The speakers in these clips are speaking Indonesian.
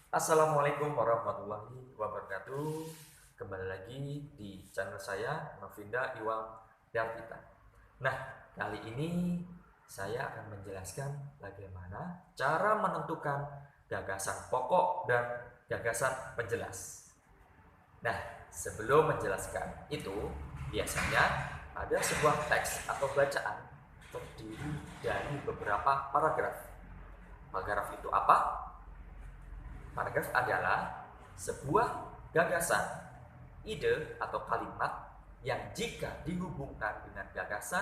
Assalamualaikum warahmatullahi wabarakatuh. Kembali lagi di channel saya, Novinda Iwang Darpita. Nah, kali ini saya akan menjelaskan bagaimana cara menentukan gagasan pokok dan gagasan penjelas. Nah, sebelum menjelaskan itu, biasanya ada sebuah teks atau bacaan terdiri dari beberapa paragraf. Paragraf itu apa? Paragraf adalah sebuah gagasan, ide atau kalimat yang jika dihubungkan dengan gagasan,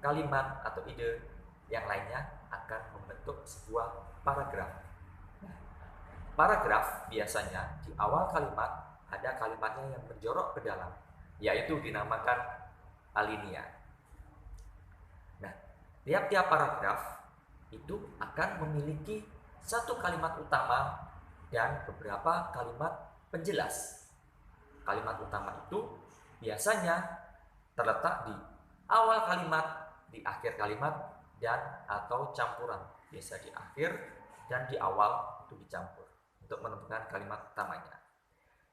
kalimat atau ide yang lainnya akan membentuk sebuah paragraf. Nah, paragraf biasanya di awal kalimat ada kalimatnya yang menjorok ke dalam, yaitu dinamakan alinea. Nah, tiap-tiap paragraf itu akan memiliki satu kalimat utama dan beberapa kalimat penjelas. Kalimat utama itu biasanya terletak di awal kalimat, di akhir kalimat, dan atau campuran. Biasa di akhir dan di awal itu dicampur untuk menentukan kalimat utamanya.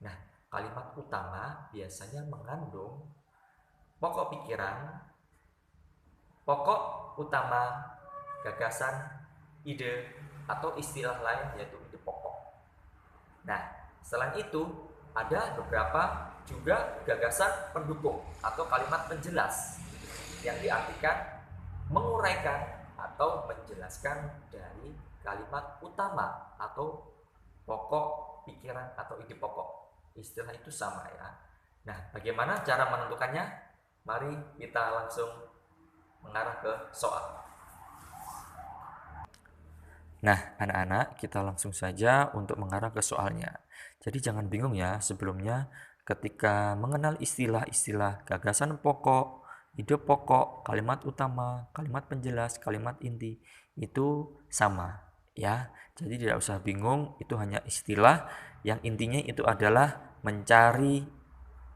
Nah, kalimat utama biasanya mengandung pokok pikiran, pokok utama, gagasan, ide, atau istilah lain yaitu ide pokok. Nah, selain itu ada beberapa juga gagasan pendukung atau kalimat penjelas yang diartikan menguraikan atau menjelaskan dari kalimat utama atau pokok pikiran atau ide pokok. Istilah itu sama ya. Nah, bagaimana cara menentukannya? Mari kita langsung mengarah ke soal. Nah, anak-anak, kita langsung saja untuk mengarah ke soalnya. Jadi jangan bingung ya, sebelumnya ketika mengenal istilah-istilah gagasan pokok, ide pokok, kalimat utama, kalimat penjelas, kalimat inti, itu sama ya. Jadi tidak usah bingung, itu hanya istilah yang intinya itu adalah mencari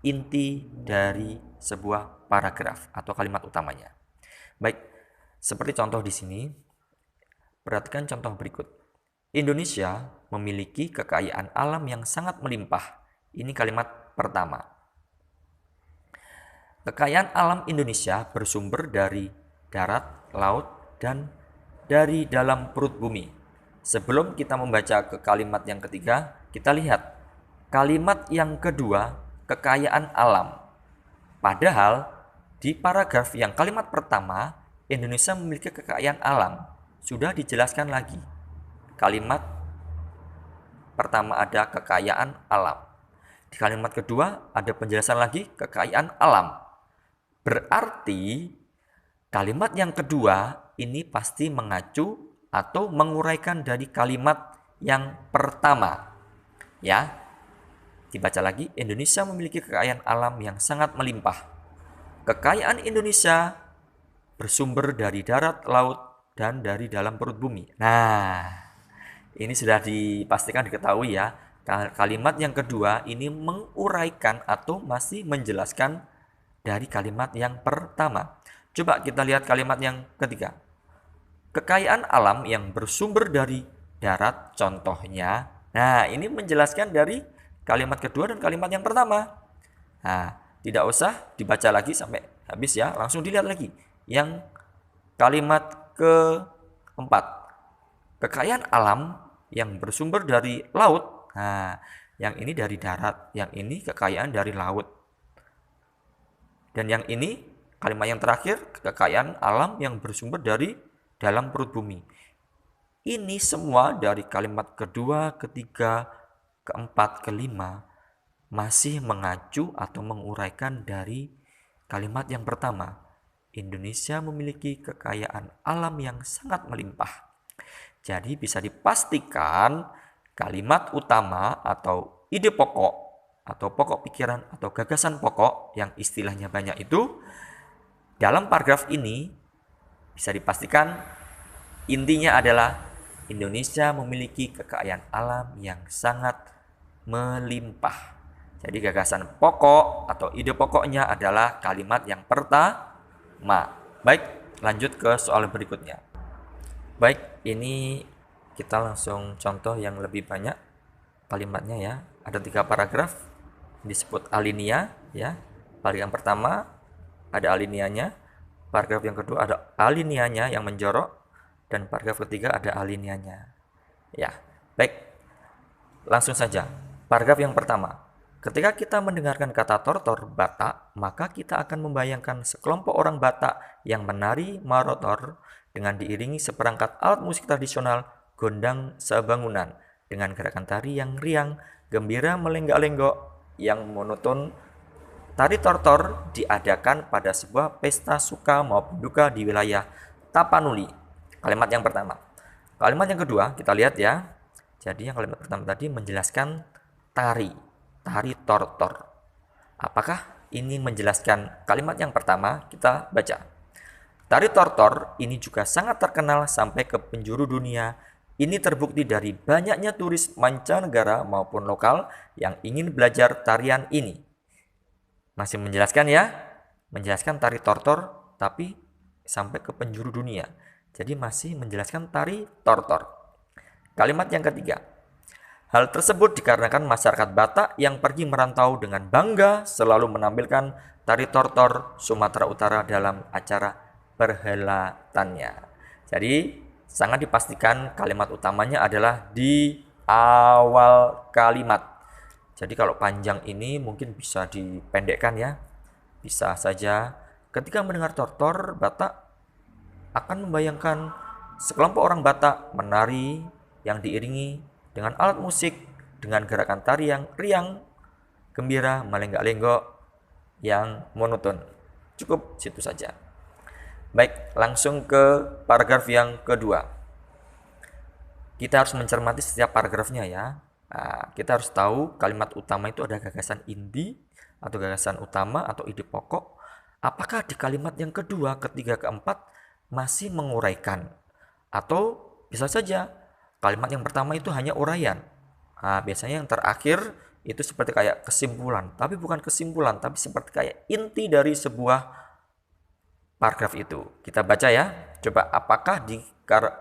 inti dari sebuah paragraf atau kalimat utamanya. Baik, seperti contoh di sini, perhatikan contoh berikut. Indonesia memiliki kekayaan alam yang sangat melimpah. Ini kalimat pertama. Kekayaan alam Indonesia bersumber dari darat, laut, dan dari dalam perut bumi. Sebelum kita membaca ke kalimat yang ketiga, kita lihat kalimat yang kedua, kekayaan alam. Padahal di paragraf yang kalimat pertama, Indonesia memiliki kekayaan alam. Sudah dijelaskan lagi. Kalimat pertama ada kekayaan alam. Di kalimat kedua ada penjelasan lagi kekayaan alam. Berarti kalimat yang kedua ini pasti mengacu atau menguraikan dari kalimat yang pertama. Ya. Dibaca lagi, Indonesia memiliki kekayaan alam yang sangat melimpah. Kekayaan Indonesia bersumber dari darat, laut, dan dari dalam perut bumi. Nah, ini sudah dipastikan diketahui ya. Kalimat yang kedua ini menguraikan atau masih menjelaskan dari kalimat yang pertama. Coba kita lihat kalimat yang ketiga. Kekayaan alam yang bersumber dari darat contohnya. Nah, ini menjelaskan dari kalimat kedua dan kalimat yang pertama. Nah, tidak usah dibaca lagi sampai habis ya, langsung dilihat lagi. Yang kalimat keempat, kekayaan alam yang bersumber dari laut. Nah, yang ini dari darat, yang ini kekayaan dari laut. Dan yang ini kalimat yang terakhir, kekayaan alam yang bersumber dari dalam perut bumi. Ini semua dari kalimat kedua, ketiga, keempat, kelima masih mengacu atau menguraikan dari kalimat yang pertama. Indonesia memiliki kekayaan alam yang sangat melimpah. Jadi bisa dipastikan kalimat utama atau ide pokok atau pokok pikiran atau gagasan pokok yang istilahnya banyak itu dalam paragraf ini bisa dipastikan intinya adalah Indonesia memiliki kekayaan alam yang sangat melimpah. Jadi gagasan pokok atau ide pokoknya adalah kalimat yang pertama. Baik, lanjut ke soal berikutnya. Baik, ini kita langsung contoh yang lebih banyak kalimatnya ya. Ada 3 paragraf disebut alinea ya. Paragraf yang pertama ada alineanya, paragraf yang kedua ada alineanya yang menjorok, dan paragraf ketiga ada alineanya. Ya, baik. Langsung saja. Paragraf yang pertama. Ketika kita mendengarkan kata tortor Batak, maka kita akan membayangkan sekelompok orang Batak yang menari marotor dengan diiringi seperangkat alat musik tradisional gondang sebangunan dengan gerakan tari yang riang, gembira, melenggak-lenggok yang monoton. Tari tortor diadakan pada sebuah pesta suka maupun duka di wilayah Tapanuli. Kalimat yang pertama. Kalimat yang kedua, kita lihat ya. Jadi yang kalimat pertama tadi menjelaskan tari tortor. Apakah ini menjelaskan kalimat yang pertama? Kita baca. Tari tortor ini juga sangat terkenal sampai ke penjuru dunia. Ini terbukti dari banyaknya turis mancanegara maupun lokal yang ingin belajar tarian ini. Masih menjelaskan ya, menjelaskan tari tortor tapi sampai ke penjuru dunia. Jadi masih menjelaskan tari tortor. Kalimat yang ketiga. Hal tersebut dikarenakan masyarakat Batak yang pergi merantau dengan bangga selalu menampilkan tari tortor Sumatera Utara dalam acara perhelatannya. Jadi sangat dipastikan kalimat utamanya adalah di awal kalimat. Jadi kalau panjang ini mungkin bisa dipendekkan ya. Bisa saja ketika mendengar tortor Batak akan membayangkan sekelompok orang Batak menari yang diiringi dengan alat musik dengan gerakan tari yang riang, gembira, melenggak-lenggok yang monoton. Cukup situ saja. Baik, langsung ke paragraf yang kedua. Kita harus mencermati setiap paragrafnya ya. Nah, kita harus tahu kalimat utama itu ada gagasan inti atau gagasan utama atau ide pokok. Apakah di kalimat yang kedua, ketiga, keempat masih menguraikan? Atau bisa saja kalimat yang pertama itu hanya uraian. Nah, biasanya yang terakhir itu seperti kayak kesimpulan. Tapi bukan kesimpulan, tapi seperti kayak inti dari sebuah paragraf itu. Kita baca ya. Coba apakah di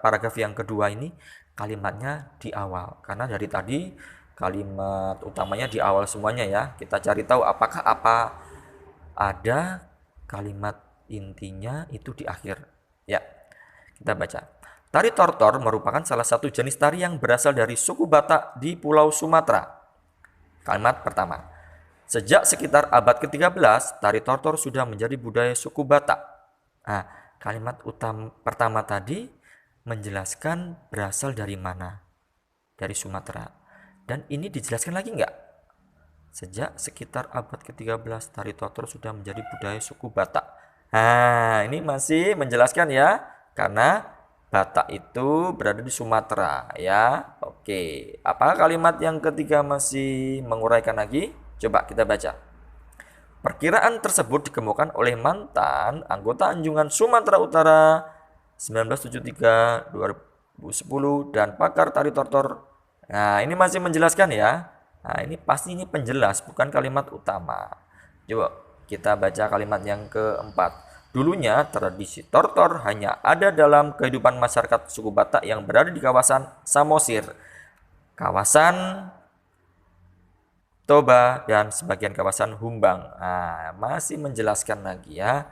paragraf yang kedua ini kalimatnya di awal, karena dari tadi kalimat utamanya di awal semuanya ya. Kita cari tahu apakah ada kalimat intinya itu di akhir. Ya, kita baca. Tari tortor merupakan salah satu jenis tari yang berasal dari suku Batak di Pulau Sumatera. Kalimat pertama. Sejak sekitar abad ke-13, tari tortor sudah menjadi budaya suku Batak. Nah, kalimat pertama tadi menjelaskan berasal dari mana? Dari Sumatera. Dan ini dijelaskan lagi enggak? Sejak sekitar abad ke-13, tari tortor sudah menjadi budaya suku Batak. Nah, ini masih menjelaskan ya, karena Batak itu berada di Sumatera ya. Oke, apa kalimat yang ketiga masih menguraikan lagi? Coba kita baca. Perkiraan tersebut dikemukakan oleh mantan anggota Anjungan Sumatera Utara 1973, 2010 dan pakar tari tortor. Nah, ini masih menjelaskan ya. Nah, ini pasti ini penjelas, bukan kalimat utama. Coba kita baca kalimat yang keempat. Dulunya tradisi tortor hanya ada dalam kehidupan masyarakat suku Batak yang berada di kawasan Samosir, kawasan Toba, dan sebagian kawasan Humbang. Nah, masih menjelaskan lagi ya.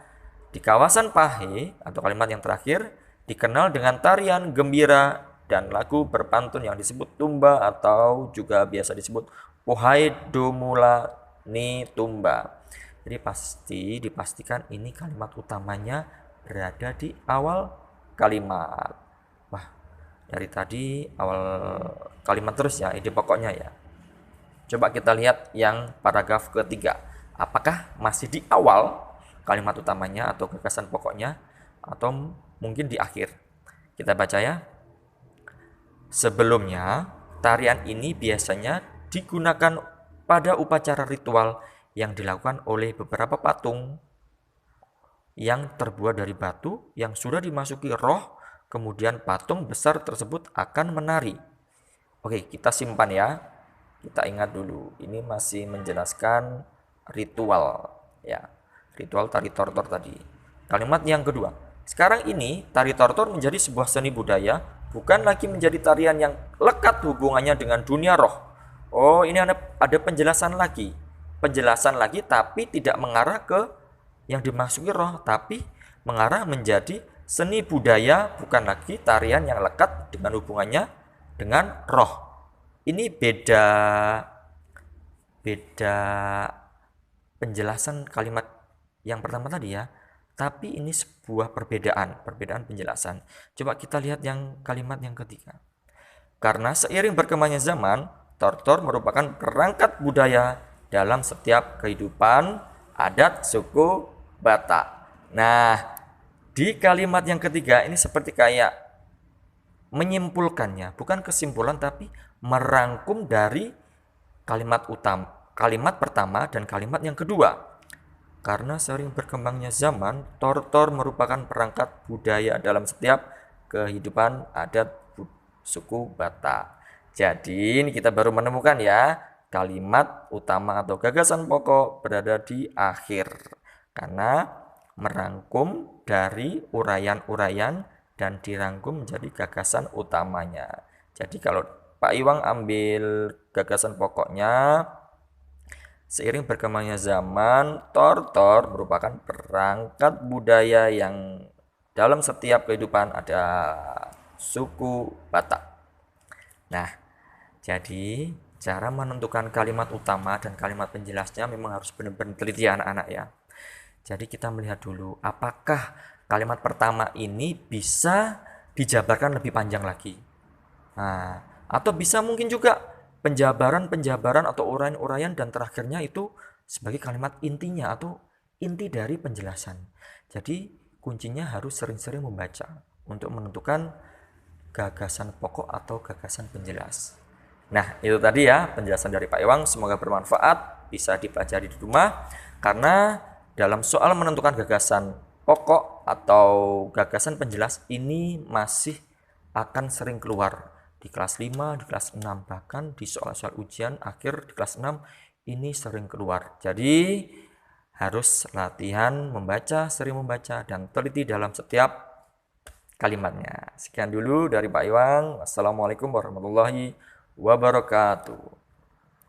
Di kawasan Pahe atau kalimat yang terakhir dikenal dengan tarian gembira dan lagu berpantun yang disebut tumba atau juga biasa disebut Pohai Domula Ni Tumba. Jadi pasti dipastikan ini kalimat utamanya berada di awal kalimat. Wah, dari tadi awal kalimat terus ya, ide pokoknya ya. Coba kita lihat yang paragraf ketiga. Apakah masih di awal kalimat utamanya atau gagasan pokoknya, atau mungkin di akhir? Kita baca ya. Sebelumnya, tarian ini biasanya digunakan pada upacara ritual yang dilakukan oleh beberapa patung yang terbuat dari batu yang sudah dimasuki roh, kemudian patung besar tersebut akan menari. Oke, kita simpan ya. Kita ingat dulu, ini masih menjelaskan ritual ya. Ritual tari tortor tadi. Kalimat yang kedua. Sekarang ini tari tortor menjadi sebuah seni budaya bukan lagi menjadi tarian yang lekat hubungannya dengan dunia roh. Oh, ini ada penjelasan lagi. Penjelasan lagi tapi tidak mengarah ke yang dimasuki roh, tapi mengarah menjadi seni budaya, bukan lagi tarian yang lekat dengan hubungannya dengan roh. Ini beda penjelasan kalimat yang pertama tadi ya, tapi ini sebuah perbedaan penjelasan. Coba kita lihat yang kalimat yang ketiga. Karena seiring berkembangnya zaman, tortor merupakan perangkat budaya dalam setiap kehidupan adat suku Batak. Nah, di kalimat yang ketiga ini seperti kayak menyimpulkannya, bukan kesimpulan tapi merangkum dari kalimat pertama dan kalimat yang kedua. Karena sering berkembangnya zaman, tortor merupakan perangkat budaya dalam setiap kehidupan adat suku Batak. Jadi ini kita baru menemukan ya, kalimat utama atau gagasan pokok berada di akhir. Karena merangkum dari uraian-uraian dan dirangkum menjadi gagasan utamanya. Jadi kalau Pak Iwang ambil gagasan pokoknya, seiring berkembangnya zaman, tortor merupakan perangkat budaya yang dalam setiap kehidupan ada suku Batak. Nah, jadi cara menentukan kalimat utama dan kalimat penjelasnya memang harus benar-benar teliti anak-anak ya. Jadi kita melihat dulu apakah kalimat pertama ini bisa dijabarkan lebih panjang lagi. Nah, atau bisa mungkin juga penjabaran atau uraian-uraian dan terakhirnya itu sebagai kalimat intinya atau inti dari penjelasan. Jadi kuncinya harus sering-sering membaca untuk menentukan gagasan pokok atau gagasan penjelas. Nah, itu tadi ya penjelasan dari Pak Iwang, semoga bermanfaat, bisa dipelajari di rumah, karena dalam soal menentukan gagasan pokok atau gagasan penjelas ini masih akan sering keluar di kelas 5, di kelas 6, bahkan di soal-soal ujian akhir di kelas 6 ini sering keluar. Jadi harus latihan membaca, sering membaca dan teliti dalam setiap kalimatnya. Sekian dulu dari Pak Iwang. Wassalamualaikum warahmatullahi wabarakatuh.